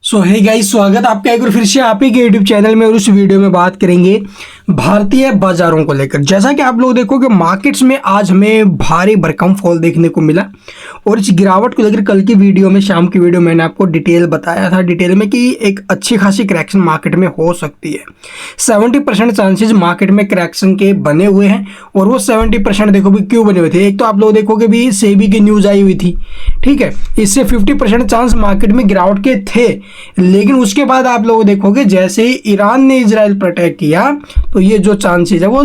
सो hey guys, स्वागत आपका एक बार फिर से आप ही के यूट्यूब चैनल में। और उस वीडियो में बात करेंगे भारतीय बाजारों को लेकर। जैसा कि आप लोग देखोगे मार्केट्स में आज हमें भारी भरकम फॉल देखने को मिला। और इस गिरावट को लेकर कल की वीडियो में, शाम की वीडियो मैंने आपको डिटेल बताया था डिटेल में कि एक अच्छी खासी करेक्शन मार्केट में हो सकती है। 70% चांसेस मार्केट में करेक्शन के बने हुए हैं। और वो 70% देखो भी क्यों बने हुए थे। एक तो आप लोग देखोगे भी सेबी की न्यूज़ आई हुई थी, ठीक है, इससे 50% चांस मार्केट में गिरावट के थे। लेकिन उसके बाद आप लोग देखोगे जैसे ही ईरान ने इजराइल पर अटैक किया तो ये जो चांसेस है वो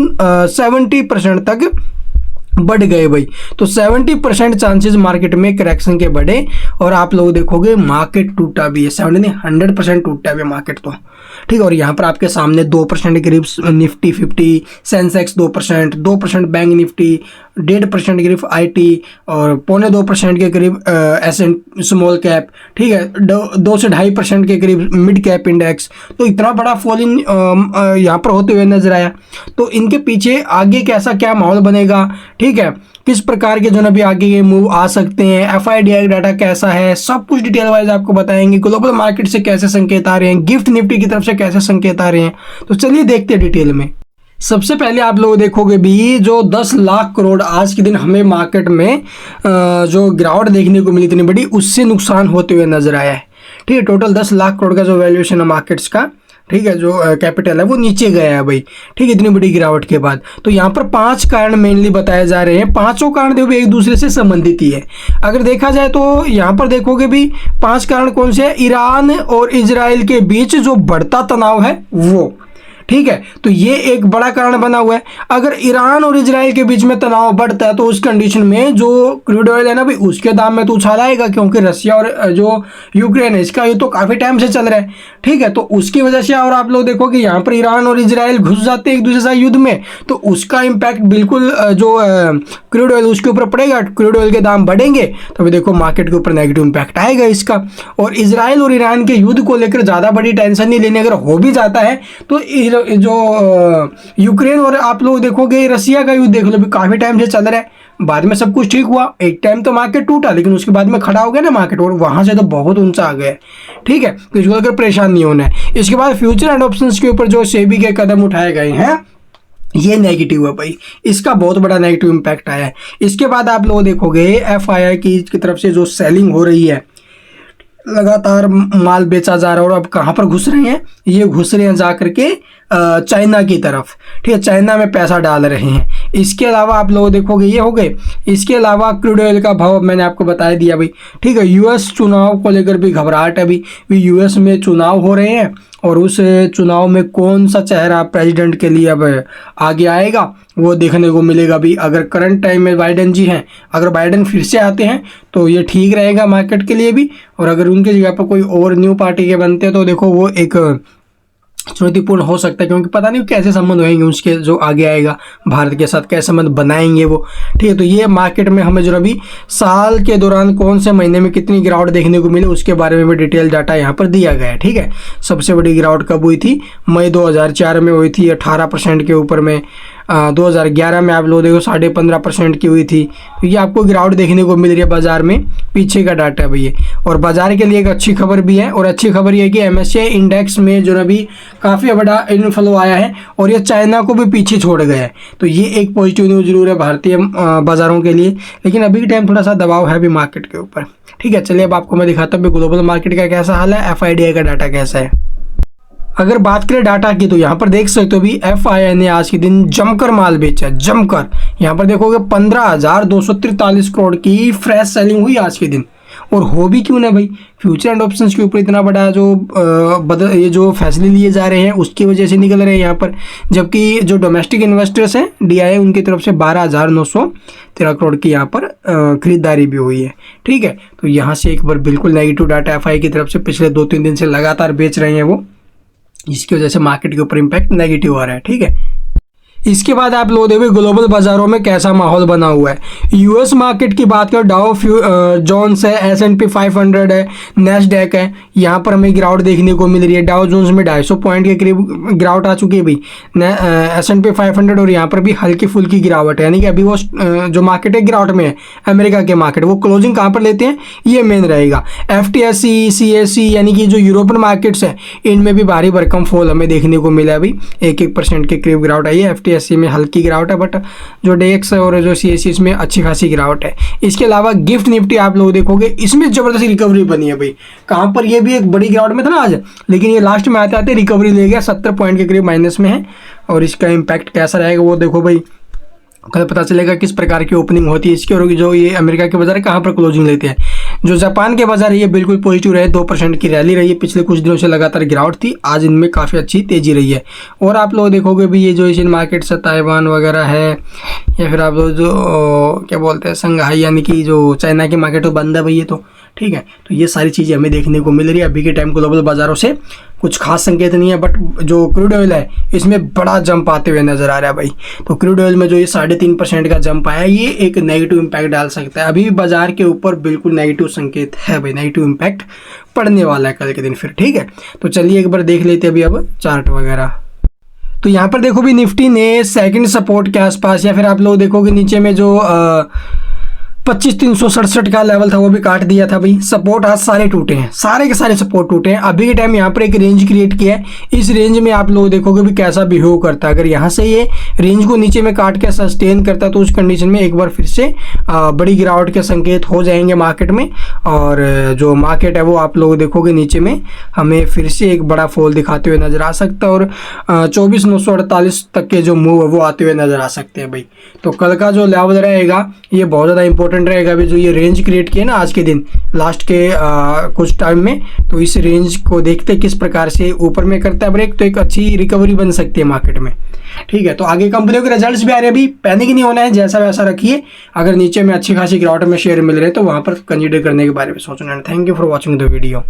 70% तक बढ़ गए भाई। तो 70% चांसेस मार्केट में करेक्शन के बढ़े। और आप लोग देखोगे मार्केट टूटा भी है, 100% टूटा भी है मार्केट तो, ठीक है। और यहाँ पर आपके सामने 2% के करीब निफ्टी 50, सेंसेक्स 2% बैंक निफ्टी, 1.5% के करीब IT और 0.25% के करीब S&P स्मॉल कैप, ठीक है, 2 से 2.5% के करीब मिड कैप इंडेक्स। तो इतना बड़ा फॉल इन यहाँ पर होते हुए नजर आया। तो इनके पीछे आगे कैसा क्या माहौल बनेगा, ठीक है, किस प्रकार के जो ना भी आगे ये मूव आ सकते हैं, FIDI डाटा कैसा है, सब कुछ डिटेल वाइज आपको बताएंगे। ग्लोबल मार्केट से कैसे संकेत आ रहे हैं, गिफ्ट निफ्टी की तरफ से कैसे संकेत आ रहे हैं, तो चलिए देखते हैं डिटेल में। सबसे पहले आप लोग देखोगे भी जो 10 लाख करोड़ आज के दिन हमें मार्केट में जो गिरावट देखने को मिली इतनी बड़ी, उससे नुकसान होते हुए नजर आया है, ठीक है। टोटल 10 लाख करोड़ का जो वैल्यूएशन है मार्केट्स का, ठीक है, जो कैपिटल है वो नीचे गया है भाई, ठीक है, इतनी बड़ी गिरावट के बाद। तो यहाँ पर 5 कारण मेनली बताए जा रहे हैं। पांचों कारण देखो एक दूसरे से संबंधित ही है। अगर देखा जाए तो यहाँ पर देखोगे भी 5 कारण कौन से हैं। ईरान और इजराइल के बीच जो बढ़ता तनाव है वो, ठीक है, तो ये एक बड़ा कारण बना हुआ है। अगर ईरान और इजराइल के बीच में तनाव बढ़ता है तो उस कंडीशन में जो क्रूड ऑयल है ना भाई, उसके दाम में तो उछाल आएगा, क्योंकि रशिया और जो यूक्रेन है इसका ये तो काफ़ी टाइम से चल रहा है, ठीक है। तो उसकी वजह से, और आप लोग देखोगे यहाँ पर ईरान और इजराइल घुस जाते हैं एक दूसरे से युद्ध में, तो उसका इम्पैक्ट बिल्कुल जो क्रूड ऑयल उसके ऊपर पड़ेगा। क्रूड ऑयल के दाम बढ़ेंगे तो देखो मार्केट के ऊपर नेगेटिव इम्पैक्ट आएगा इसका। और इजराइल और ईरान के युद्ध को लेकर ज़्यादा बड़ी टेंशन नहीं लेनी, अगर हो भी जाता है तो जो यूक्रेन और आप लोग देखोगे रशिया का युद्ध देख लो भी काफ़ी टाइम से चल रहा है। बाद में सब कुछ ठीक हुआ, एक टाइम तो मार्केट टूटा, लेकिन उसके बाद में खड़ा हो गया ना मार्केट, और वहां से तो बहुत ऊंचा आ गया, ठीक है। तो इसको लेकर परेशान नहीं होना है। इसके बाद फ्यूचर एंड ऑप्शंस के ऊपर जो सेबी के कदम उठाए गए हैं ये नेगेटिव है भाई, इसका बहुत बड़ा नेगेटिव इम्पैक्ट आया है। इसके बाद आप लोग देखोगे FII की तरफ से जो सेलिंग हो रही है, लगातार माल बेचा जा रहा है। और अब कहाँ पर घुस रहे हैं, ये घुस रहे हैं जा करके चाइना की तरफ, ठीक है, चाइना में पैसा डाल रहे हैं। इसके अलावा आप लोग देखोगे ये हो गए। इसके अलावा क्रूड ऑयल का भाव मैंने आपको बता दिया भाई, ठीक है। US चुनाव को लेकर भी घबराहट है अभी। US में चुनाव हो रहे हैं और उस चुनाव में कौन सा चेहरा प्रेसिडेंट के लिए अब आगे आएगा वो देखने को मिलेगा भी। अगर करंट टाइम में बाइडेन जी हैं, अगर बाइडेन फिर से आते हैं तो ये ठीक रहेगा मार्केट के लिए भी। और अगर उनके जगह पर कोई और न्यू पार्टी के बनते हैं तो देखो वो एक चुनौतीपूर्ण हो सकता है, क्योंकि पता नहीं कैसे संबंध होंगे उसके जो आगे आएगा भारत के साथ, कैसे संबंध बनाएंगे वो, ठीक है। तो ये मार्केट में हमें जो अभी साल के दौरान कौन से महीने में कितनी गिरावट देखने को मिली उसके बारे में भी डिटेल डाटा यहाँ पर दिया गया है, ठीक है। सबसे बड़ी गिरावट कब हुई थी, मई 2004 में हुई थी 18% के ऊपर में। 2011 में आप लोग देखो 15.5% की हुई थी। तो ये आपको गिरावट देखने को मिल रही है बाजार में, पीछे का डाटा है भैया। और बाजार के लिए एक अच्छी खबर भी है, और अच्छी खबर ये है कि MSCI इंडेक्स में जो अभी काफ़ी बड़ा इनफ्लो आया है और ये चाइना को भी पीछे छोड़ गया है। तो ये एक पॉजिटिव न्यूज़ जरूर है भारतीय बाजारों के लिए। लेकिन अभी के टाइम थोड़ा सा दबाव है भी मार्केट के ऊपर, ठीक है। चलिए अब आपको मैं दिखाता हूँ ग्लोबल मार्केट का कैसा हाल है, FIDI का डाटा कैसा है। अगर बात करें डाटा की तो यहाँ पर देख सकते हो भी FII ने आज के दिन जमकर माल बेचा, जमकर। यहाँ पर देखोगे 15,243 करोड़ की फ्रेश सेलिंग हुई आज के दिन। और हो भी क्यों ना भाई, फ्यूचर एंड ऑप्शंस के ऊपर इतना बड़ा जो ये जो फैसले लिए जा रहे हैं उसकी वजह से निकल रहे हैं यहाँ पर। जबकि जो डोमेस्टिक इन्वेस्टर्स हैं DII उनकी तरफ से 12,913 करोड़ की यहाँ पर खरीदारी भी हुई है, ठीक है। तो यहाँ से एक बार बिल्कुल नेगेटिव डाटा FII की तरफ से पिछले 2-3 दिन से लगातार बेच रहे हैं वो, इसकी वजह से मार्केट के ऊपर इम्पैक्ट नेगेटिव आ रहा है, ठीक है। इसके बाद आप लोग देखो ग्लोबल बाजारों में कैसा माहौल बना हुआ है। यूएस मार्केट की बात करें, डाउ जोन्स है, S&P 500 है, नेस्डैक है, यहाँ पर हमें गिरावट देखने को मिल रही है। डाउ जोन्स में 250 पॉइंट के करीब गिरावट आ चुकी है भाई, S&P 500, और यहाँ पर भी हल्की फुल्की गिरावट है, यानी कि अभी वो जो मार्केट है गिरावट में है। अमेरिका के मार्केट वो क्लोजिंग कहाँ पर लेते हैं ये मेन रहेगा। FTSE CAC यानी कि जो यूरोपियन मार्केट्स है इनमें भी भारी भरकम फॉल हमें देखने को मिला। अभी 1% के करीब गिरावट आई है। FTSE में हल्की गिरावट है, बट जो DAX और जो CAC इसमें अच्छी खासी गिरावट है। इसके अलावा गिफ्ट निफ्टी आप लोग देखोगे इसमें जबरदस्त रिकवरी बनी है भाई। कहाँ पर ये भी एक बड़ी गिरावट में था ना आज, लेकिन ये लास्ट में आते आते रिकवरी ले गया, 70 पॉइंट के करीब माइनस में है। और इसका इम्पैक्ट कैसा रहेगा वो देखो भाई, कल पता चलेगा किस प्रकार की ओपनिंग होती है इसकी, और जो ये अमेरिका के बाजार कहाँ पर क्लोजिंग लेते हैं। जो जापान के बाजार है ये बिल्कुल पॉजिटिव रहे, 2% की रैली रही है। पिछले कुछ दिनों से लगातार गिरावट थी, आज इनमें काफ़ी अच्छी तेजी रही है। और आप लोग देखोगे भी ये जो एशियन मार्केट्स है, ताइवान वगैरह है, या फिर आप लोग जो क्या बोलते हैं संघाई यानी कि जो चाइना की मार्केट तो बंद है भाई, ये तो ठीक है। तो ये सारी चीज़ें हमें देखने को मिल रही है। अभी के टाइम ग्लोबल बाजारों से कुछ खास संकेत नहीं है, बट जो क्रूड ऑयल है इसमें बड़ा जंप आते हुए नजर आ रहा है भाई। तो क्रूड ऑयल में जो ये 3.5% का जंप आया, ये एक नेगेटिव इम्पैक्ट डाल सकता है। अभी भी बाजार के ऊपर बिल्कुल नेगेटिव संकेत है भाई, नेगेटिव इम्पैक्ट पड़ने वाला है कल के दिन फिर, ठीक है। तो चलिए एक बार देख लेते हैं अभी अब चार्ट वगैरह। तो यहाँ पर देखो भी निफ्टी ने सेकंड सपोर्ट के आसपास, या फिर आप लोग देखोगे नीचे में जो 25,367 का लेवल था वो भी काट दिया था भाई। सपोर्ट आज सारे टूटे हैं, सारे के सारे सपोर्ट टूटे हैं। अभी के टाइम यहाँ पर एक रेंज क्रिएट किया है, इस रेंज में आप लोग देखोगे भी कैसा बिहेव करता है। अगर यहाँ से ये रेंज को नीचे में काट के सस्टेन करता है तो उस कंडीशन में एक बार फिर से बड़ी गिरावट के संकेत हो जाएंगे मार्केट में। और जो मार्केट है वो आप लोग देखोगे नीचे में हमें फिर से एक बड़ा फॉल दिखाते हुए नजर आ सकता है, और 24,948 तक के जो मूव है वो आते हुए नजर आ सकते हैं भाई। तो कल का जो लेवल रहेगा ये बहुत ज़्यादा इंपॉर्टेंट रहेगा भी। जो ये रेंज क्रिएट किया ना आज के दिन लास्ट के कुछ टाइम में, तो इस रेंज को देखते किस प्रकार से ऊपर में करता है ब्रेक, तो एक अच्छी रिकवरी बन सकती है मार्केट में, ठीक है। तो आगे कंपनियों के रिजल्ट्स भी आ रहे हैं, अभी पैनिक नहीं होना है, जैसा वैसा रखिए। अगर नीचे में अच्छी खासी गिरावट में शेयर मिल रहे हैं तो वहां पर कंसीडर करने के बारे में सोचना है। Thank you for watching the video.